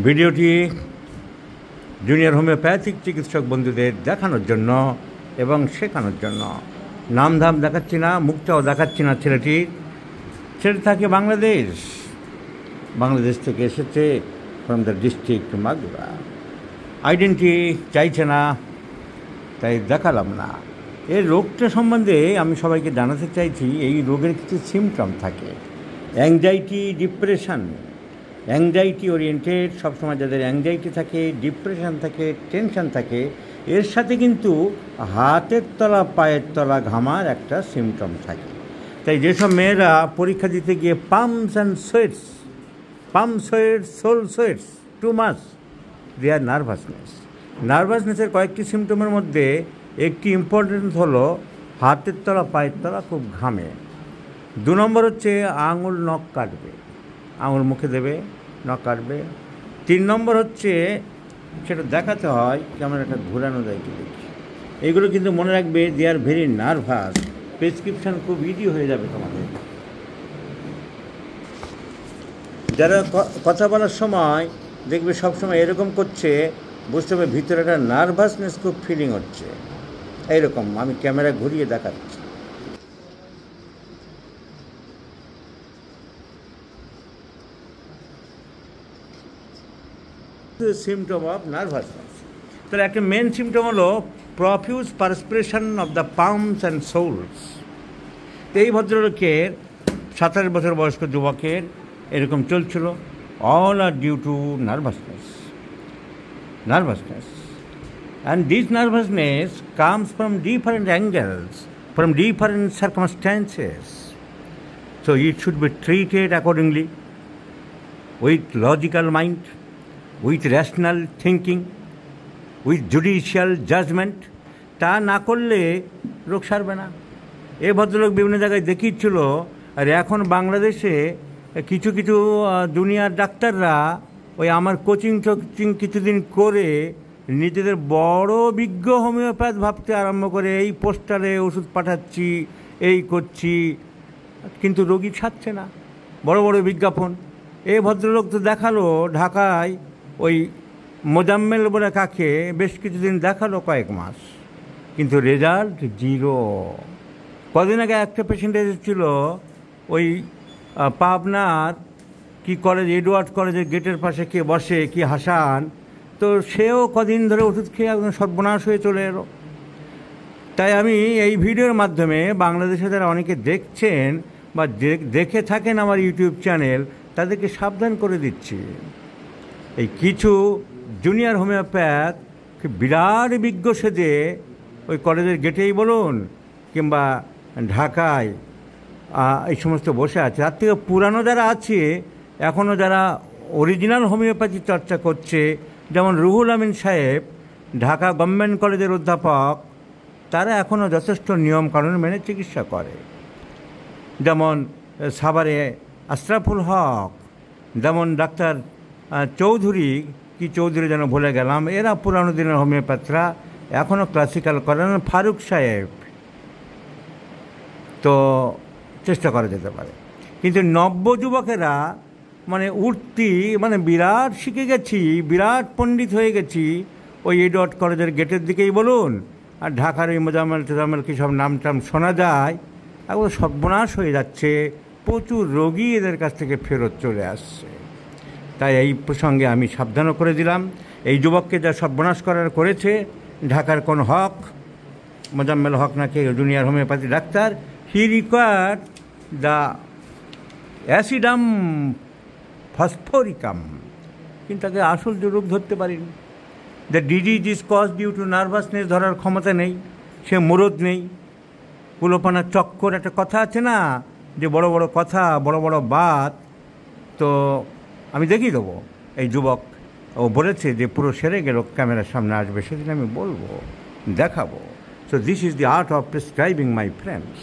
ভিডিওটি junior homeopathic চিকিৎসক বন্ধুদের দেখানোর জন্য এবং শেখানোর জন্য। নামধাম দেখাচ্ছি না, মুখটাও দেখাচ্ছি না। ছেলেটি থাকে বাংলাদেশ থেকে এসেছে, from the district Magura. Identity চাইছে না, তাই দেখালাম না। এই রোগটা সম্বন্ধে আমি সবাইকে জানাতে চাইছি, এই রোগের কিছু সিমটম থাকে। অ্যাংজাইটি, ডিপ্রেশন, অ্যাংজাইটি ওরিয়েন্টেড, সবসময় যাদের অ্যাংজাইটি থাকে, ডিপ্রেশন থাকে, টেনশন থাকে, এর সাথে কিন্তু হাতের তলা পায়ের তলা ঘামার একটা সিমটম থাকে। তাই যেসব মেয়েরা পরীক্ষা দিতে গিয়ে palms and sweats, sole sweats too much, they are নার্ভাসনেসের কয়েকটি সিমটমের মধ্যে একটি ইম্পর্টেন্ট হলো হাতের তলা পায়ের তলা খুব ঘামে। 2 নম্বর হচ্ছে আঙুল নখ কাটবে, আঙুল মুখে দেবে, নখ কাটবে। 3 নম্বর হচ্ছে সেটা দেখাতে হয় কেমন একটা ঘোরানো যায় কি দেখি। এইগুলো কিন্তু মনে রাখবে, দে আর ভেরি নার্ভাস। প্রেসক্রিপশান খুব ইজি হয়ে যাবে তোমাদের। যারা কথা বলার সময় দেখবে সবসময় এরকম করছে, বুঝতে হবে ভিতরে একটা নার্ভাসনেস খুব ফিলিং হচ্ছে। এইরকম আমি ক্যামেরা ঘুরিয়ে দেখাচ্ছি। Symptom of nervousness. তাহলে একটা মেন সিমটম হলো profuse perspiration of the palms and soles. তো এই ভদ্রলোকের 27 বছর বয়স্ক যুবকের এরকম চলছিল। All are due to nervousness. And this nervousness comes from different angles, from different circumstances. So it should be treated accordingly, with logical mind, with rational thinking, with judicial judgment. তা না করলে রোগ সারবে না। এই ভদ্রলোক বিভিন্ন জায়গায় দেখিয়েছিল। আর এখন বাংলাদেশে কিছু দুনিয়ার ডাক্তাররা ওই আমার কোচিং কিছুদিন করে নিজেদের বড় বিজ্ঞ হোমিওপ্যাথ ভাবতে আরম্ভ করে, এই পোস্টারে ওষুধ পাঠাচ্ছি, এই করছি, কিন্তু রোগী ছাড়ছে না। বড় বড় বিজ্ঞাপন। এই ভদ্রলোক তো দেখালো ঢাকায় ওই মোজাম্মেল বলে কাকে বেশ কিছুদিন দেখালো, কয়েক মাস, কিন্তু রেজাল্ট 0। কদিন আগে একটা পেশেন্ট এসেছিল ওই পাবনার কি কলেজ, এডওয়ার্ড কলেজের গেটের পাশে কে বসে, কি হাসান, তো সেও কদিন ধরে ওষুধ খেয়ে একদম সর্বনাশ হয়ে চলে এলো। তাই আমি এই ভিডিওর মাধ্যমে বাংলাদেশে যারা অনেকে দেখছেন বা দেখে থাকেন আমার ইউটিউব চ্যানেল, তাদেরকে সাবধান করে দিচ্ছি। এই কিছু জুনিয়র হোমিওপ্যাথ বিরাট বিজ্ঞ সেজে ওই কলেজের গেটেই বলুন কিংবা ঢাকায় এই সমস্ত বসে আছে। তার থেকে পুরানো যারা আছে, এখনও যারা অরিজিনাল হোমিওপ্যাথি চর্চা করছে, যেমন রুহুল আমিন সাহেব, ঢাকা গভর্নমেন্ট কলেজের অধ্যাপক, তারা এখনও যথেষ্ট নিয়মকানুন মেনে চিকিৎসা করে। যেমন সাভারে আশরাফুল হক, যেমন ডাক্তার চৌধুরী যেন ভুলে গেলাম, এরা পুরানো দিনের হোমিওপ্যাথরা এখনও ক্লাসিক্যাল করেন। ফারুক সাহেব, তো চেষ্টা করা যেতে পারে। কিন্তু নব্য যুবকেরা উঠতি, বিরাট শিখে গেছি, বিরাট পণ্ডিত হয়ে গেছি, ওই এডওয়ার্ড কলেজের গেটের দিকেই বলুন, আর ঢাকার ওই মোজাম্মেল কী সব নাম শোনা যায়, একবার সর্বনাশ হয়ে যাচ্ছে। প্রচুর রোগী এদের কাছ থেকে ফেরত চলে আসছে। তাই এই প্রসঙ্গে আমি সাবধানও করে দিলাম। এই যুবককে যা সর্বনাশ করেছে ঢাকার কোন হক, মোজাম্মেল হক নাকি junior homeopathy doctor, he required the acidum phosphoricum, কিন্তু তাকে আসল রোগ ধরতে পারিনি। The disease is cause due to nervousness ধরার ক্ষমতা নেই, সে মরদ নেই। কুলোপানার চক্কর একটা কথা আছে না, যে বড় বড় কথা, বড় বড় বাত। তো আমি দেখিয়ে দেবো এই যুবক, ও বলেছে যে পুরো সেরে গেল, ক্যামেরার সামনে আসবে, সেদিন আমি বলবো, দেখাবো। So this is the art of prescribing, my friends.